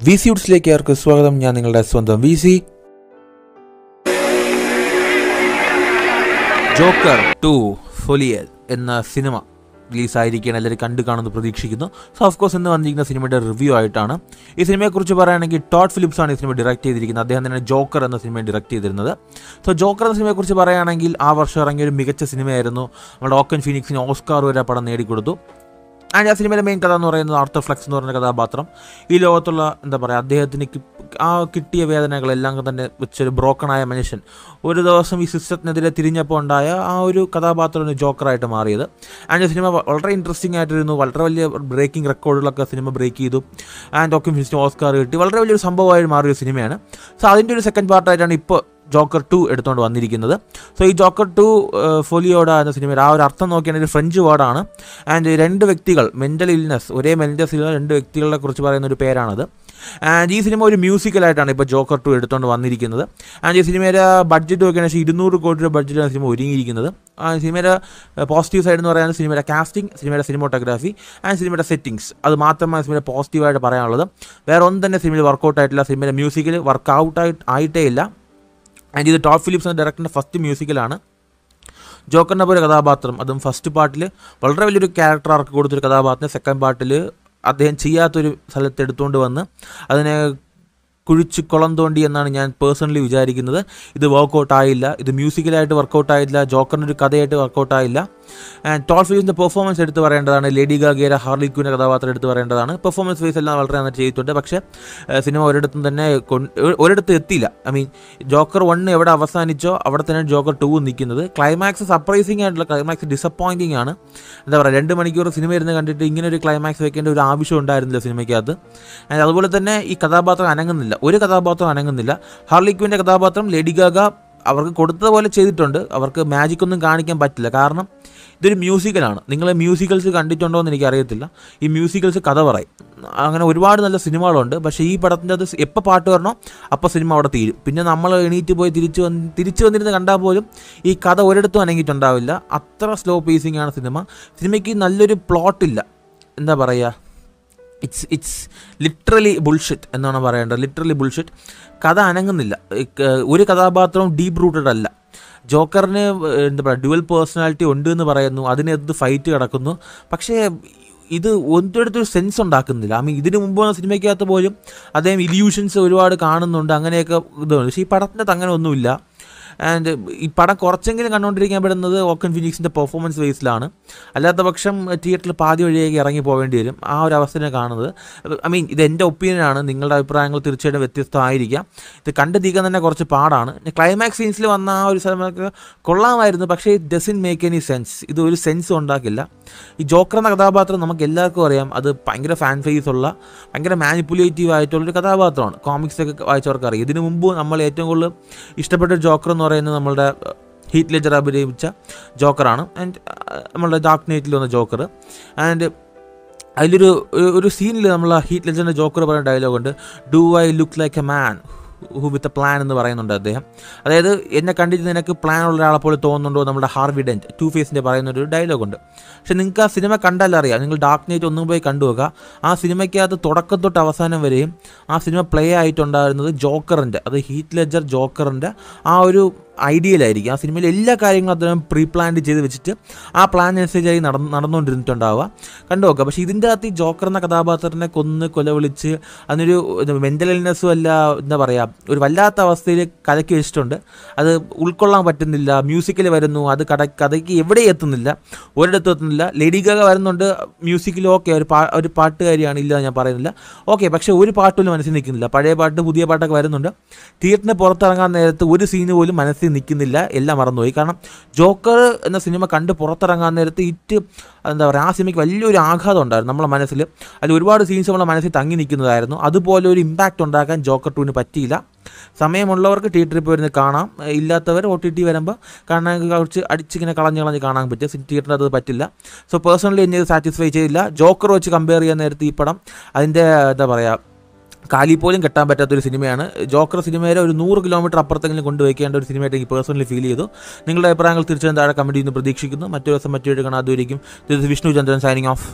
VC വുഡ്സിലേക്ക് ഏവർക്ക് സ്വാഗതം. ഞാൻ നിങ്ങളുടെ സ്വന്തം VC. ജോക്കർ 2 ഫൊലിയൽ എന്ന സിനിമ റിലീസായിരിക്കുകയാണ്. എല്ലാവരും കണ്ടു കാണുമെന്ന് പ്രതീക്ഷിക്കുന്നു. സോ ഓഫ് കോഴ്സ് ഇന്ന് വന്നിരിക്കുന്ന സിനിമയുടെ റിവ്യൂ ആയിട്ടാണ്. ഈ സിനിമയെക്കുറിച്ച് പറയുകയാണെങ്കിൽ ടോഡ് ഫിലിപ്സ് ആണ് ഈ സിനിമ ഡയറക്റ്റ് ചെയ്തിരിക്കുന്നത്. അദ്ദേഹം തന്നെ ജോക്കർ എന്ന സിനിമ ഡയറക്റ്റ് ചെയ്തിരുന്നത്. സോ ജോക്കർ എന്ന സിനിമയെക്കുറിച്ച് പറയുകയാണെങ്കിൽ ആ വർഷം ഇറങ്ങിയ ഒരു മികച്ച സിനിമയായിരുന്നു. നമ്മുടെ ഓക്കൻ ഫീനിക്സിന് ഓസ്കാർ വരെ പടം നേടിക്കൊടുത്തു. ആൻഡ് ആ സിനിമയിലെ മെയിൻ കഥ എന്ന് പറയുന്നത് ആർത്തർ ഫ്ലെക്സ് എന്ന് പറഞ്ഞ കഥാപാത്രം ഈ ലോകത്തുള്ള അദ്ദേഹത്തിന് ആ കിട്ടിയ വേദനകളെല്ലാം തന്നെ വെച്ചൊരു ബ്രോക്കണായ മനുഷ്യൻ ഒരു ദിവസം ഈ സിസ്റ്റത്തിനെതിരെ തിരിഞ്ഞപ്പോൾ ഉണ്ടായ ആ ഒരു കഥാപാത്രം ജോക്കറായിട്ട് മാറിയത്. ആൻഡ് സിനിമ വളരെ ഇൻട്രസ്റ്റിംഗ് ആയിട്ടിരുന്നു. വളരെ വലിയ ബ്രേക്കിംഗ് റെക്കോർഡുകളൊക്കെ സിനിമ ബ്രേക്ക് ചെയ്തു. ആൻഡ് ഓക്കൻ ഫിനിക്സിന് ഓസ്കാർ കിട്ടി. വളരെ വലിയൊരു സംഭവമായിട്ട് മാറിയ സിനിമയാണ്. സോ അതിൻ്റെ ഒരു സെക്കൻഡ് പാർട്ടായിട്ടാണ് ഇപ്പോൾ ജോക്കർ 2 എടുത്തുകൊണ്ട് വന്നിരിക്കുന്നത്. സോ ഈ ജോക്കർ 2 ഫൊലിയോഡ എന്ന സിനിമയുടെ ആ ഒരു അർത്ഥം നോക്കിയാണെങ്കിൽ ഒരു ഫ്രഞ്ച് വേർഡാണ്. ആൻഡ് രണ്ട് വ്യക്തികൾ മെൻ്റൽ ഇൽനെസ് ഒരേ മെൻ്റൽ ഇൽനെസ് രണ്ട് വ്യക്തികളെ കുറിച്ച് പറയുന്ന ഒരു പേരാണത്. ആൻഡ് ഈ സിനിമ ഒരു മ്യൂസിക്കലായിട്ടാണ് ഇപ്പോൾ ജോക്കർ 2 എടുത്തുകൊണ്ട് വന്നിരിക്കുന്നത്. ആൻഡ് ഈ സിനിമയുടെ ബഡ്ജറ്റ് നോക്കിയാണെങ്കിൽ 200 കോടി രൂപ ബഡ്ജറ്റാണ് സിനിമ ഒരുങ്ങിയിരിക്കുന്നത്. സിനിമയുടെ പോസിറ്റീവ് സൈഡ് എന്ന് പറയുന്നത് സിനിമയുടെ കാസ്റ്റിംഗ്, സിനിമയുടെ സിനിമോട്ടോഗ്രാഫി ആൻഡ് സിനിമയുടെ സെറ്റിംഗ്സ്. അത് മാത്രമാണ് സിനിമയുടെ പോസിറ്റീവായിട്ട് പറയാനുള്ളത്. വേറെ ഒന്നും തന്നെ സിനിമയിൽ വർക്കൗട്ട് ആയിട്ടില്ല. സിനിമയുടെ മ്യൂസിക്കിൽ ആയിട്ടേ ഇല്ല. ആൻഡ് ഇത് ടോഡ് ഫിലിപ്സ് എന്ന ഡയറക്ടറിൻ്റെ ഫസ്റ്റ് മ്യൂസിക്കലാണ്. ജോക്കറിൻ്റെ പോലെ കഥാപാത്രം അതും ഫസ്റ്റ് പാർട്ടിൽ വളരെ വലിയൊരു ക്യാരക്ടർ ആർക്ക് കൊടുത്തൊരു കഥാപാത്രത്തിന് സെക്കൻഡ് പാർട്ടിൽ അദ്ദേഹം ചെയ്യാത്തൊരു സ്ഥലത്ത് എടുത്തുകൊണ്ട് വന്ന് അതിനെ കുഴിച്ച് കുളം തോണ്ടി എന്നാണ് ഞാൻ പേഴ്സണലി വിചാരിക്കുന്നത്. ഇത് വർക്കൗട്ട് ആയില്ല. ഇത് മ്യൂസിക്കലായിട്ട് വർക്കൗട്ട് ആയില്ല. ജോക്കറിൻ്റെ ഒരു കഥയായിട്ട് വർക്കൗട്ട് ആയില്ല. ആൻഡ് ടോഡ് ഫിലിപ്സിൻ്റെ പെർഫോമൻസ് എടുത്ത് പറയേണ്ടതാണ്. ലേഡി ഗാഗയുടെ ഹാർലി ക്വിൻ്റെ കഥാപാത്രം എടുത്ത് പറയേണ്ടതാണ്. പെർഫോമൻസ് വൈസ് എല്ലാം വളരെ നന്നായിട്ട് ചെയ്തിട്ടുണ്ട്. പക്ഷേ സിനിമ ഒരിടത്തും തന്നെ ഒരിടത്ത് എത്തിയില്ല. ഐ മീൻ ജോക്കർ 1 എവിടെ അവസാനിച്ചോ അവിടെ തന്നെ ജോക്കർ 2 നിൽക്കുന്നത്. ക്ലൈമാക്സ് സർപ്രൈസിങ് ആയിട്ടുള്ള ക്ലൈമാക്സ് ഡിസപ്പോയിൻറ്റിംഗ് ആണ്. എന്താ പറയുക, 2 മണിക്കൂർ സിനിമ ഇരുന്ന് കണ്ടിട്ട് ഇങ്ങനെ ഒരു ക്ലൈമാക്സ് വെക്കേണ്ട ഒരു ആവശ്യം ഉണ്ടായിരുന്നില്ല സിനിമയ്ക്കകത്ത്. ആൻഡ് അതുപോലെ തന്നെ ഈ കഥാപാത്രം അനങ്ങുന്നില്ല. ഒരു കഥാപാത്രം അനങ്ങുന്നില്ല. ഹാർലി ക്വിൻ്റെ കഥാപാത്രം ലേഡി ഗാഗ അവർക്ക് കൊടുത്തതുപോലെ ചെയ്തിട്ടുണ്ട്. അവർക്ക് മാജിക് ഒന്നും കാണിക്കാൻ പറ്റില്ല. കാരണം ഇതൊരു മ്യൂസിക്കലാണ്. നിങ്ങൾ മ്യൂസിക്കൽസ് കണ്ടിട്ടുണ്ടോ എന്ന് എനിക്കറിയത്തില്ല. ഈ മ്യൂസിക്കൽസ് കഥ പറയും. അങ്ങനെ ഒരുപാട് നല്ല സിനിമകളുണ്ട്. പക്ഷേ ഈ പടത്തിൻ്റെ അത് എപ്പോൾ പാട്ട് വരണോ അപ്പോൾ സിനിമ അവിടെ തീരും. പിന്നെ നമ്മൾ എണീറ്റ് പോയി തിരിച്ചു വന്നിരുന്ന് കണ്ടാൽ പോലും ഈ കഥ ഒരിടത്തും അനങ്ങിയിട്ടുണ്ടാവില്ല. അത്ര സ്ലോ പേസിംഗ് ആണ് സിനിമ. സിനിമയ്ക്ക് നല്ലൊരു പ്ലോട്ടില്ല. എന്താ പറയുക, ഇറ്റ്സ് ലിറ്ററലി ബുൾഷിറ്റ് എന്നാണ് പറയേണ്ടത്. Literally bullshit. കഥ അനങ്ങുന്നില്ല. ഒരു കഥാപാത്രവും ഡീപ്പ് റൂട്ടഡ് അല്ല. ജോക്കറിന് എന്താ പറയുക, ഡ്യുവൽ പേഴ്സണാലിറ്റി ഉണ്ട് എന്ന് പറയുന്നു. അതിനകത്ത് ഫൈറ്റ് കിടക്കുന്നു. പക്ഷേ ഇത് ഒരിടത്തൊരു സെൻസ് ഉണ്ടാക്കുന്നില്ല. ഐ മീൻ ഇതിന് മുമ്പ് വന്ന സിനിമയ്ക്കകത്ത് പോലും അദ്ദേഹം ഇല്യൂഷൻസ് ഒരുപാട് കാണുന്നുണ്ട്. അങ്ങനെയൊക്കെ ഇതുണ്ട്. പക്ഷേ ഈ പടത്തിനകത്ത് അങ്ങനെ ഒന്നുമില്ല. ആൻഡ് ഈ പടം കുറച്ചെങ്കിലും കണ്ടുകൊണ്ടിരിക്കാൻ പറ്റുന്നത് ഓക്കൻ ഫിനിക്സിൻ്റെ പെർഫോമൻസ് ബേസിലാണ്. അല്ലാത്ത പക്ഷം തിയേറ്ററിൽ പാതി വഴിയേക്ക് ഇറങ്ങി പോകേണ്ടി വരും. ആ ഒരു അവസ്ഥയാണ് കാണുന്നത്. ഐ മീൻ ഇത് എൻ്റെ ഒപ്പീനിയനാണ്. നിങ്ങളുടെ അഭിപ്രായങ്ങൾ തീർച്ചയായിട്ടും വ്യത്യസ്തമായിരിക്കാം. ഇത് കണ്ടു തീർക്കാൻ തന്നെ കുറച്ച് പാടാണ്. ക്ലൈമാക്സ് സീൻസിൽ വന്ന ആ ഒരു സ്ഥലമൊക്കെ കൊള്ളാമായിരുന്നു. പക്ഷേ it doesn't make any sense. ഇത് ഒരു സെൻസ് ഉണ്ടാക്കില്ല. ഈ ജോക്കർ എന്ന കഥാപാത്രം നമുക്ക് എല്ലാവർക്കും അറിയാം. അത് ഭയങ്കര ഫാൻ ഫേസ് ഉള്ള ഭയങ്കര മാനിപ്പുലേറ്റീവ് ആയിട്ടുള്ളൊരു കഥാപാത്രമാണ്. കോമിക്സൊക്കെ വായിച്ചവർക്ക് അറിയാം. ഇതിനു മുമ്പ് നമ്മൾ ഏറ്റവും കൂടുതൽ ഇഷ്ടപ്പെട്ട ജോക്കർ എന്ന് പറയുന്നത് നമ്മളുടെ ഹീത്ത് ലെഡ്ജർ അഭിനയിച്ച ജോക്കറാണ്. ആൻഡ് നമ്മളുടെ ഡാർക്ക് നൈറ്റിൽ വന്ന ജോക്കർ. ആൻഡ് അതിലൊരു സീനിൽ നമ്മൾ ഹീത്ത് ലെഡ്ജറിൻ്റെ ജോക്കർ പറയുന്ന ഡയലോഗുണ്ട്, do I look like a man who with a plan എന്ന് പറയുന്നുണ്ട് അദ്ദേഹം. അതായത് എന്നെ കണ്ടിട്ട് നിനക്ക് പ്ലാൻ ഉള്ള ഒരാളെ പോലെ തോന്നുന്നുണ്ടോ, നമ്മുടെ ഹാർവി ഡെന്റ് ടു ഫേസിൻ്റെ പറയുന്നൊരു ഡയലോഗുണ്ട്. പക്ഷെ നിങ്ങൾക്ക് ആ സിനിമ കണ്ടാലറിയാം. നിങ്ങൾ ഡാർക്ക് നൈറ്റ് ഒന്നും പോയി കണ്ടുപോകുക. ആ സിനിമയ്ക്കകത്ത് തുടക്കം തൊട്ട് അവസാനം വരെയും ആ സിനിമ പ്ലേ ആയിട്ടുണ്ടായിരുന്നത് ജോക്കറിൻ്റെ, അത് ഹീത്ത് ലെഡ്ജർ ജോക്കറിൻ്റെ ആ ഒരു ഐഡിയലായിരിക്കും. ആ സിനിമയിൽ എല്ലാ കാര്യങ്ങളും അദ്ദേഹം പ്രീ പ്ലാൻ ചെയ്ത് വെച്ചിട്ട് ആ പ്ലാൻ അനുസരിച്ചായി നടന്നുകൊണ്ടിരുന്നിട്ടുണ്ടാവുക. കണ്ടുനോക്കുക. പക്ഷേ ഇതിൻ്റെ അകത്ത് ഈ ജോക്കർ എന്ന കഥാപാത്രത്തിനെ കൊലവിളിച്ച് അതിനൊരു മെൻ്റൽ ഇൽനെസ്സും അല്ല, എന്താ പറയുക, ഒരു വല്ലാത്ത അവസ്ഥയിൽ കഥയ്ക്ക് വെച്ചിട്ടുണ്ട്. അത് ഉൾക്കൊള്ളാൻ പറ്റുന്നില്ല. മ്യൂസിക്കിൽ വരുന്നു, അത് കഥയ്ക്ക് എവിടെ എത്തുന്നില്ല, ഒരിടത്തും എത്തുന്നില്ല. ലേഡി ഗാഗ വരുന്നുണ്ട് മ്യൂസിക്കിൽ. ഓക്കെ, ഒരു പാട്ടുകാരിയാണ്, ഇല്ല ഞാൻ പറയുന്നില്ല. ഓക്കെ, പക്ഷേ ഒരു പാട്ടുപോലും മനസ്സിൽ നിൽക്കുന്നില്ല. പഴയ പാട്ട് പുതിയ പാട്ടൊക്കെ വരുന്നുണ്ട്. തിയേറ്ററിന് പുറത്തിറങ്ങാൻ നേരത്ത് ഒരു സീന് പോലും മനസ്സിൽ നിൽക്കുന്നില്ല. എല്ലാം മറന്നുപോയി. കാരണം ജോക്കർ എന്ന സിനിമ കണ്ട് പുറത്തിറങ്ങാൻ നേരത്ത് എന്താ പറയുക, ആ സിനിമയ്ക്ക് വലിയൊരു ആഘാതം ഉണ്ടായിരുന്നു നമ്മളെ മനസ്സിൽ. അതിൽ ഒരുപാട് സീൻസ് നമ്മളെ മനസ്സിൽ തങ്ങി നിൽക്കുന്നതായിരുന്നു. അതുപോലെ ഒരു ഇമ്പാക്റ്റ് ഉണ്ടാക്കാൻ ജോക്കർ 2 പറ്റിയില്ല. സമയമുള്ളവർക്ക് തിയേറ്ററിൽ പോയിരുന്ന് കാണാം. ഇല്ലാത്തവർ OTT വരുമ്പോൾ കാണാൻ കുറച്ച് അടിച്ചിങ്ങനെ കളഞ്ഞ് കാണാൻ പറ്റും. തിയേറ്ററിൽ അത് പറ്റില്ല. സോ പേഴ്സണലി എന്നെ സാറ്റിസ്ഫൈ ചെയ്തില്ല. ജോക്കർ വെച്ച് കമ്പയർ ചെയ്യാൻ നേരത്ത് ഈ പടം അതിൻ്റെ എന്താ പറയുക, കാലി പോലും കെട്ടാൻ പറ്റാത്തൊരു സിനിമയാണ്. ജോക്കർ സിനിമയെ ഒരു 100 കിലോമീറ്റർ അപ്പുറത്തെങ്കിലും കൊണ്ടുവയ്ക്കേണ്ട ഒരു സിനിമയായിട്ട് എനിക്ക് പേഴ്സണലി ഫീൽ ചെയ്തു. നിങ്ങളുടെ അഭിപ്രായങ്ങൾ തീർച്ചയായും താഴെ കമൻറ്റ് ചെയ്യുന്നു പ്രതീക്ഷിക്കുന്നു. മറ്റൊരു ദിവസം മറ്റൊരു കാണാം. അതുവരെയും this is Vishnu Chandran signing off.